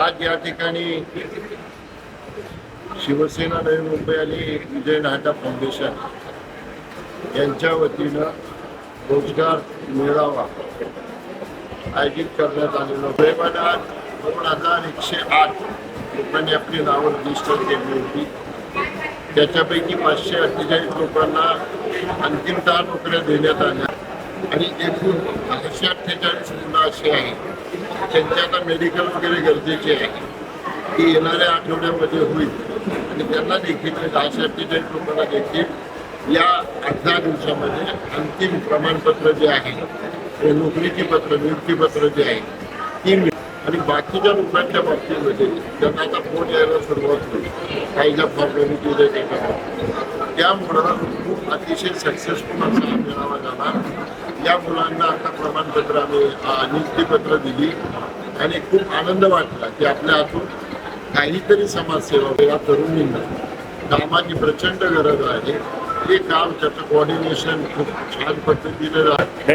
आज या ठिकाणी शिवसेना नवी मुंबई आणि विजय नाहटा फाउंडेशन यांच्या वतीनं रोजगार मेळावा आयोजित करण्यात आलेला. प्रेमानात 2108 लोकांनी आपली नावं रजिस्टर केली होती. त्याच्यापैकी 548 लोकांना अंतिमतः नोकऱ्या देण्यात आल्या आणि एकूण 648 मुलं असे आहेत त्यांचे आता मेडिकल वगैरे गरजेचे आहे की येणाऱ्या आठवड्यामध्ये होईल आणि त्यांना देखील 648 लोकांना देखील या 8-10 दिवसामध्ये अंतिम प्रमाणपत्र जे आहे ते नोकरीची पत्र नियुक्तीपत्र जे आहे ती मिळेल. आणि बाकीच्या लोकांच्या बाबतीमध्ये त्यांना आता फोन यायला सुरुवात होईल काहीच्या प्रॉब्लेम केले त्यामुळं खूप अतिशय सक्सेसफुल असा हा मेळावा झाला. या मुलांना आता प्रमाणपत्र आम्ही नियुक्तीपत्र दिली आणि खूप आनंद वाटला की आपल्या हातून काहीतरी समाजसेवा या तरुणींना कामाची प्रचंड गरज आहे. हे काम त्याचं कोऑर्डिनेशन खूप छान पद्धतीने